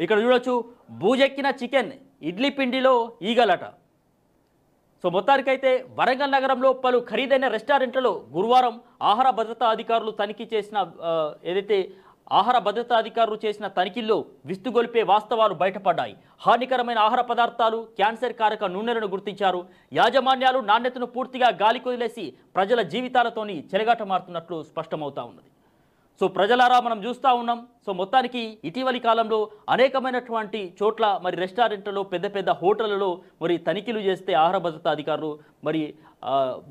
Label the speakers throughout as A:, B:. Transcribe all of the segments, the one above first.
A: ఇక్కడ చూడొచ్చు బూజెక్కిన చికెన్ ఇడ్లీ పిండిలో ఈగలట. సో మొత్తానికైతే వరంగల్ నగరంలో పలు ఖరీదైన రెస్టారెంట్లలో గురువారం ఆహార భద్రతా అధికారులు తనిఖీ చేసిన ఏదైతే ఆహార భద్రతా అధికారులు చేసిన తనిఖీల్లో విస్తుగొల్పే వాస్తవాలు బయటపడ్డాయి. హానికరమైన ఆహార పదార్థాలు, క్యాన్సర్ కారక నూనెలను గుర్తించారు. యాజమాన్యాలు నాణ్యతను పూర్తిగా గాలికి వదిలేసి ప్రజల జీవితాలతోని చెలగాటమాడుతున్నట్లు స్పష్టమవుతా ఉన్నది. సో ప్రజలారా మనం చూస్తూ ఉన్నాం. సో మొత్తానికి ఇటీవలి కాలంలో అనేకమైనటువంటి చోట్ల మరి రెస్టారెంట్లలో పెద్ద పెద్ద హోటళ్లలో మరి తనిఖీలు చేస్తే ఆహార భద్రతా అధికారులు మరి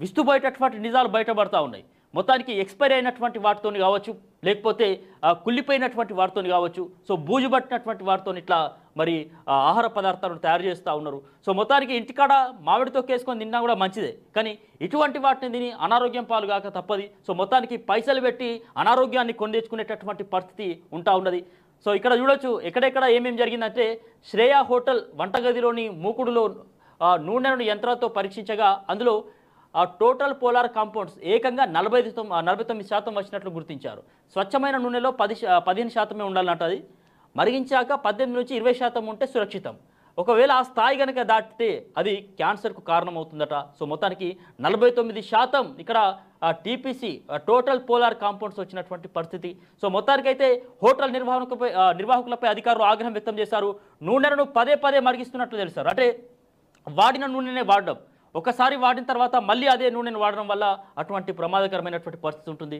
A: విస్తుపోయేటటువంటి నిజాలు బయటపడతా ఉన్నాయి. మొత్తానికి ఎక్స్పైరీ అయినటువంటి వాటితోని కావచ్చు, లేకపోతే కుళ్ళిపోయినటువంటి వాటితోని కావచ్చు, సో బూజు పట్టినటువంటి వాటితో ఇట్లా మరి ఆహార పదార్థాలను తయారు చేస్తూ ఉన్నారు. సో మొత్తానికి ఇంటికాడ మామిడితో కేసుకొని తిన్నా కూడా మంచిదే, కానీ ఇటువంటి వాటిని తిని అనారోగ్యం పాలు కాక తప్పది. సో మొత్తానికి పైసలు పెట్టి అనారోగ్యాన్ని కొని తెచ్చుకునేటటువంటి పరిస్థితి ఉంటా ఉన్నది. సో ఇక్కడ చూడొచ్చు ఎక్కడెక్కడ ఏమేమి జరిగిందంటే, శ్రేయా హోటల్ వంటగదిలోని మూకుడులో నూనెను యంత్రాలతో పరీక్షించగా అందులో టోటల్ పోలార్ కాంపౌండ్స్ ఏకంగా 49% వచ్చినట్లు గుర్తించారు. స్వచ్ఛమైన నూనెలో 15% ఉండాలంట. అది మరిగించాక 18 నుంచి 20% ఉంటే సురక్షితం. ఒకవేళ ఆ స్థాయి కనుక దాటితే అది క్యాన్సర్కు కారణమవుతుందట. సో మొత్తానికి 49% ఇక్కడ టీపీసీ టోటల్ పోలార్ కాంపౌండ్స్ వచ్చినటువంటి పరిస్థితి. సో మొత్తానికైతే హోటల్ నిర్వాహకులపై అధికారులు ఆగ్రహం వ్యక్తం చేశారు. నూనెలను పదే పదే మరిగిస్తున్నట్లు తెలిసారు. అంటే వాడిన నూనెనే వాడడం, ఒకసారి వాడిన తర్వాత మళ్ళీ అదే నూనెను వాడడం వల్ల అటువంటి ప్రమాదకరమైనటువంటి పరిస్థితి ఉంటుంది.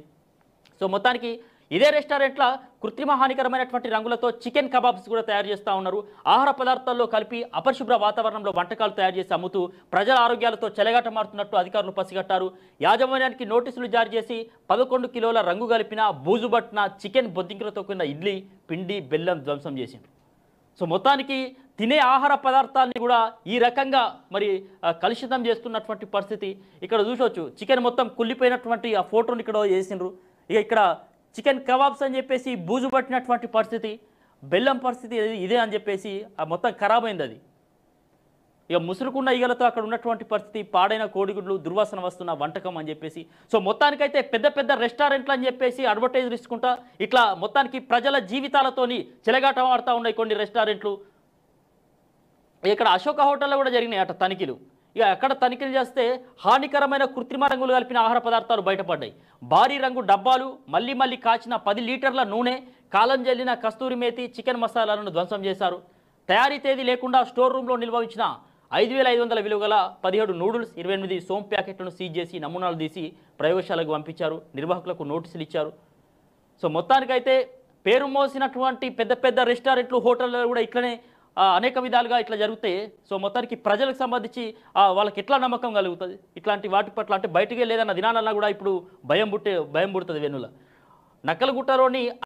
A: సో మొత్తానికి ఇదే రెస్టారెంట్ల కృత్రిమ హానికరమైనటువంటి రంగులతో చికెన్ కబాబ్స్ కూడా తయారు చేస్తూ ఉన్నారు. ఆహార పదార్థాల్లో కలిపి అపరిశుభ్ర వాతావరణంలో వంటకాలు తయారు చేసి అమ్ముతూ ప్రజల ఆరోగ్యాలతో చెలగాటమాడుతున్నట్టు అధికారులు పసిగట్టారు. యాజమాన్యానికి నోటీసులు జారీ చేసి 11 కిలోల రంగు కలిపిన బూజుబట్టిన చికెన్ బొద్దింకలతో కూడిన ఇడ్లీ పిండి బెల్లం ధ్వంసం చేసింది. సో మొత్తానికి తినే ఆహార పదార్థాలని కూడా ఈ రకంగా మరి కలుషితం చేస్తున్నటువంటి పరిస్థితి ఇక్కడ చూసొచ్చు. చికెన్ మొత్తం కుళ్ళిపోయినటువంటి ఆ ఫోటోని ఇక్కడ వేసిండ్రు. ఇక్కడ చికెన్ కబాబ్స్ అని చెప్పేసి బూజు పట్టినటువంటి పరిస్థితి, బెల్లం పరిస్థితి ఇదే అని చెప్పేసి మొత్తం ఖరాబ్ అయింది. అది ఇక ముసురుకున్న ఈగలతో అక్కడ ఉన్నటువంటి పరిస్థితి, పాడైన కోడిగుడ్లు, దుర్వాసన వస్తున్న వంటకం అని చెప్పేసి. సో మొత్తానికైతే పెద్ద పెద్ద రెస్టారెంట్లు అని చెప్పేసి అడ్వర్టైజ్ ఇచ్చుకుంటా ఇట్లా మొత్తానికి ప్రజల జీవితాలతోని చెలగాటం ఆడుతూ ఉన్నాయి కొన్ని రెస్టారెంట్లు. ఇక్కడ అశోక హోటల్లో కూడా జరిగినాయి అట తనిఖీలు. ఇక అక్కడ తనిఖీలు చేస్తే హానికరమైన కృత్రిమ రంగులు కలిపిన ఆహార పదార్థాలు బయటపడ్డాయి. భారీ రంగు డబ్బాలు, మళ్ళీ మళ్ళీ కాచిన 10 లీటర్ల నూనె, కాలం జల్లిన కస్తూరి మేతి, చికెన్ మసాలాలను ధ్వంసం చేశారు. తయారీ తేదీ లేకుండా స్టోర్ రూమ్లో నిల్వ ఉంచిన 5,500 విలువ గల 17 నూడిల్స్, 28 సోమ్ ప్యాకెట్లను సీజ్ చేసి నమూనాలు తీసి ప్రయోగశాలకు పంపించారు. నిర్వాహకులకు నోటీసులు ఇచ్చారు. సో మొత్తానికైతే పేరు మోసినటువంటి పెద్ద పెద్ద రెస్టారెంట్లు, హోటళ్ళు కూడా ఇట్లనే అనేక విధాలుగా ఇట్లా జరుగుతాయి. సో మొత్తానికి ప్రజలకు సంబంధించి వాళ్ళకి ఎట్లా నమ్మకం కలుగుతుంది ఇట్లాంటి వాటి పట్ల? అంటే బయటికి లేదన్న దినాలన్నా కూడా ఇప్పుడు భయం పుడుతుంది వెన్నుల. నక్కలగుట్టలోని